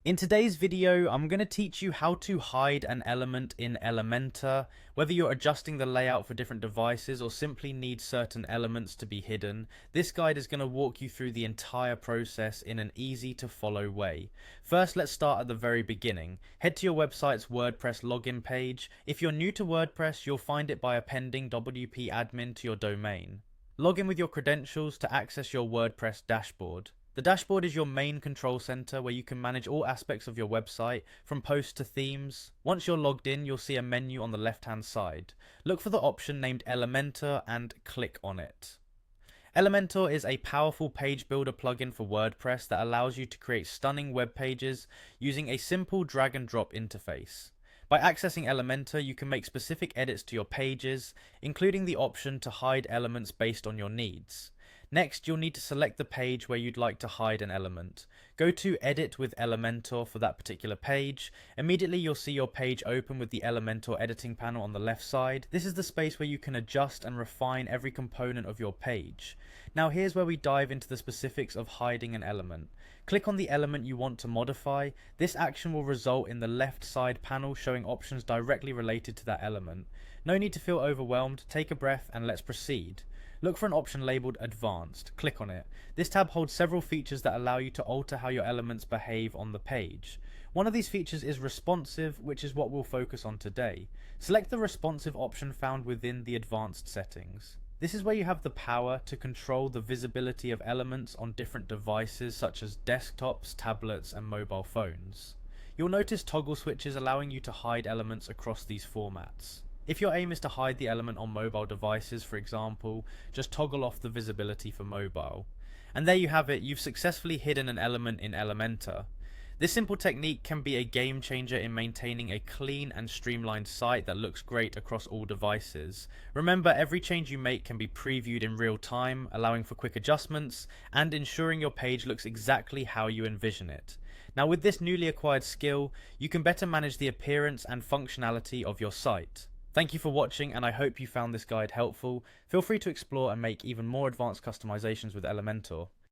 In today's video, I'm going to teach you how to hide an element in Elementor. Whether you're adjusting the layout for different devices or simply need certain elements to be hidden, this guide is going to walk you through the entire process in an easy to follow way. First, let's start at the very beginning. Head to your website's WordPress login page. If you're new to WordPress, you'll find it by appending WP admin to your domain. Log in with your credentials to access your WordPress dashboard. The dashboard is your main control center where you can manage all aspects of your website, from posts to themes. Once you're logged in, you'll see a menu on the left hand side. Look for the option named Elementor and click on it. Elementor is a powerful page builder plugin for WordPress that allows you to create stunning web pages using a simple drag and drop interface. By accessing Elementor, you can make specific edits to your pages, including the option to hide elements based on your needs. Next, you'll need to select the page where you'd like to hide an element. Go to Edit with Elementor for that particular page. Immediately you'll see your page open with the Elementor editing panel on the left side. This is the space where you can adjust and refine every component of your page. Now here's where we dive into the specifics of hiding an element. Click on the element you want to modify. This action will result in the left side panel showing options directly related to that element. No need to feel overwhelmed, take a breath and let's proceed. Look for an option labelled Advanced. Click on it. This tab holds several features that allow you to alter how your elements behave on the page. One of these features is responsive, which is what we'll focus on today. Select the responsive option found within the advanced settings. This is where you have the power to control the visibility of elements on different devices such as desktops, tablets and mobile phones. You'll notice toggle switches allowing you to hide elements across these formats. If your aim is to hide the element on mobile devices, for example, just toggle off the visibility for mobile. And there you have it, you've successfully hidden an element in Elementor. This simple technique can be a game changer in maintaining a clean and streamlined site that looks great across all devices. Remember, every change you make can be previewed in real time, allowing for quick adjustments and ensuring your page looks exactly how you envision it. Now with this newly acquired skill, you can better manage the appearance and functionality of your site. Thank you for watching and I hope you found this guide helpful. Feel free to explore and make even more advanced customizations with Elementor.